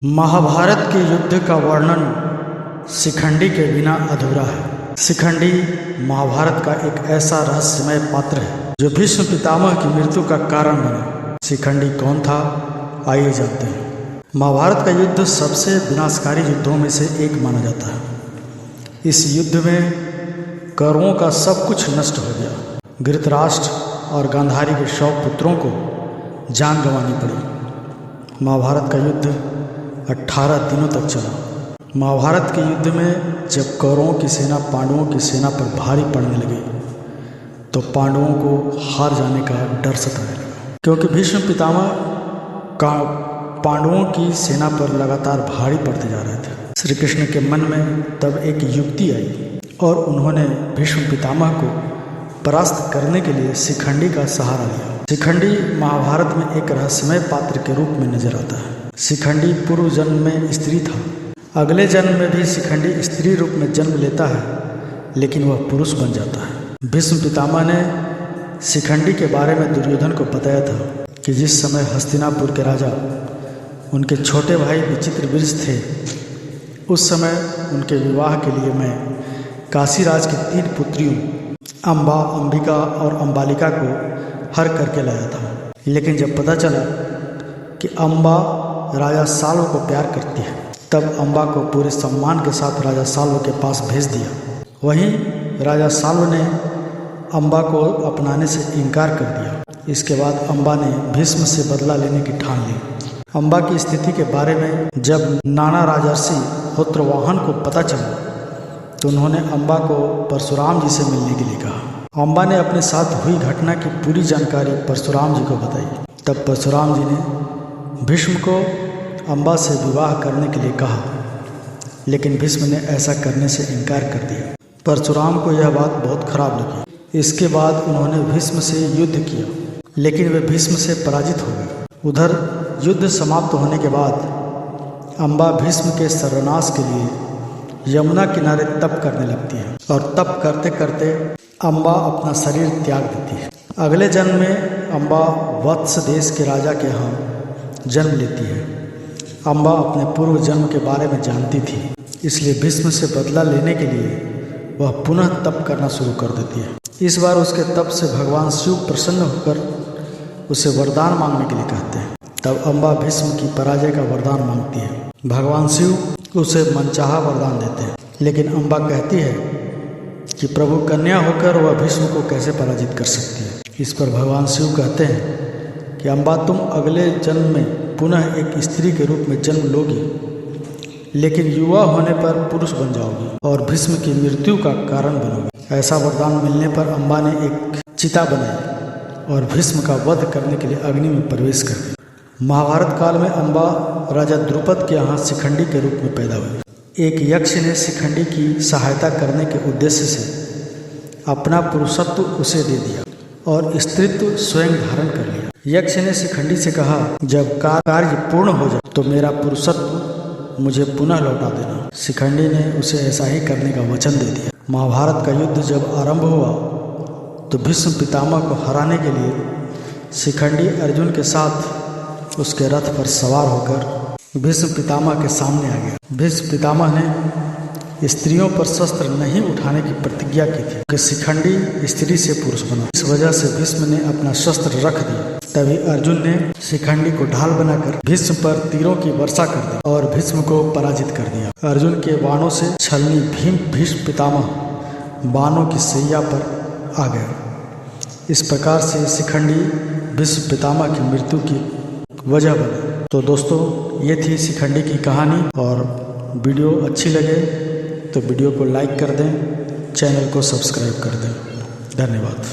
महाभारत के युद्ध का वर्णन शिखंडी के बिना अधूरा है। शिखंडी महाभारत का एक ऐसा रहस्यमय पात्र है जो भीष्म पितामह की मृत्यु का कारण बना। शिखंडी कौन था, आइए जानते हैं। महाभारत का युद्ध सबसे विनाशकारी युद्धों में से एक माना जाता है। इस युद्ध में कौरवों का सब कुछ नष्ट हो गया। धृतराष्ट्र और गांधारी के 100 पुत्रों को जान गंवानी पड़ी। महाभारत का युद्ध 18 दिनों तक चला। महाभारत के युद्ध में जब कौरवों की सेना पांडवों की सेना पर भारी पड़ने लगी तो पांडवों को हार जाने का डर सताने लगा, क्योंकि भीष्म पितामह का पांडवों की सेना पर लगातार भारी पड़ते जा रहे थे। श्री कृष्ण के मन में तब एक युक्ति आई और उन्होंने भीष्म पितामह को परास्त करने के लिए शिखंडी का सहारा लिया। शिखंडी महाभारत में एक रहस्यमय पात्र के रूप में नजर आता है। शिखंडी पूर्व जन्म में स्त्री था। अगले जन्म में भी शिखंडी स्त्री रूप में जन्म लेता है, लेकिन वह पुरुष बन जाता है। भीष्म पितामह ने शिखंडी के बारे में दुर्योधन को बताया था कि जिस समय हस्तिनापुर के राजा उनके छोटे भाई विचित्रवीर्य थे, उस समय उनके विवाह के लिए मैं काशीराज की 3 पुत्रियों अम्बा, अंबिका और अम्बालिका को हर करके लाया था। लेकिन जब पता चला कि अम्बा राजा साल्व को प्यार करती है, तब अम्बा को पूरे सम्मान के साथ राजा साल्व के पास भेज दिया। वहीं राजा साल्व ने अम्बा को अपनाने से इनकार कर दिया। इसके बाद अम्बा ने भीष्म से बदला लेने की ठान ली। अम्बा की स्थिति के बारे में जब नाना राजर्षि होत्रवाहन को पता चला तो उन्होंने अम्बा को परशुराम जी से मिलने के लिए कहा। अम्बा ने अपने साथ हुई घटना की पूरी जानकारी परशुराम जी को बताई। तब परशुराम जी ने भीष्म को अम्बा से विवाह करने के लिए कहा, लेकिन भीष्म ने ऐसा करने से इनकार कर दिया। परशुराम को यह बात बहुत खराब लगी। इसके बाद उन्होंने भीष्म से युद्ध किया, लेकिन वे भीष्म से पराजित हो गए। उधर युद्ध समाप्त होने के बाद अम्बा भीष्म के सर्वनाश के लिए यमुना किनारे तप करने लगती है और तप करते करते अम्बा अपना शरीर त्याग देती है। अगले जन्म में अम्बा वत्स देश के राजा के यहाँ जन्म लेती है। अम्बा अपने पूर्व जन्म के बारे में जानती थी, इसलिए भीष्म से बदला लेने के लिए वह पुनः तप करना शुरू कर देती है। इस बार उसके तप से भगवान शिव प्रसन्न होकर उसे वरदान मांगने के लिए कहते हैं। तब अम्बा भीष्म की पराजय का वरदान मांगती है। भगवान शिव उसे मनचाहा वरदान देते हैं, लेकिन अम्बा कहती है कि प्रभु कन्या होकर वह भीष्म को कैसे पराजित कर सकती है। इस पर भगवान शिव कहते हैं कि अम्बा, तुम अगले जन्म में पुनः एक स्त्री के रूप में जन्म लोगी, लेकिन युवा होने पर पुरुष बन जाओगी और भीष्म की मृत्यु का कारण बनोगी। ऐसा वरदान मिलने पर अम्बा ने एक चिता बनाई और भीष्म का वध करने के लिए अग्नि में प्रवेश कर गई। महाभारत काल में अम्बा राजा द्रुपद के यहाँ शिखंडी के रूप में पैदा हुई। एक यक्ष ने शिखंडी की सहायता करने के उद्देश्य से अपना पुरुषत्व उसे दे दिया और स्त्रीत्व स्वयं धारण कर लिया। यक्ष ने शिखंडी से कहा, जब कार्य पूर्ण हो जाए तो मेरा पुरुषत्व मुझे पुनः लौटा देना। शिखंडी ने उसे ऐसा ही करने का वचन दे दिया। महाभारत का युद्ध जब आरंभ हुआ तो भीष्म पितामह को हराने के लिए शिखंडी अर्जुन के साथ उसके रथ पर सवार होकर भीष्म पितामह के सामने आ गया। भीष्म पितामह ने स्त्रियों पर शस्त्र नहीं उठाने की प्रतिज्ञा की थी कि शिखंडी स्त्री से पुरुष बना। इस वजह से भीष्म ने अपना शस्त्र रख दिया। तभी अर्जुन ने शिखंडी को ढाल बनाकर भीष्म पर तीरों की वर्षा कर दी और भीष्म को पराजित कर दिया। अर्जुन के बाणों से छलनी भीष्म पितामह बाणों की सैया पर आ गया। इस प्रकार से शिखंडी भीष्म पितामह की मृत्यु की वजह बना। तो दोस्तों, ये थी शिखंडी की कहानी, और वीडियो अच्छी लगे तो वीडियो को लाइक कर दें, चैनल को सब्सक्राइब कर दें। धन्यवाद।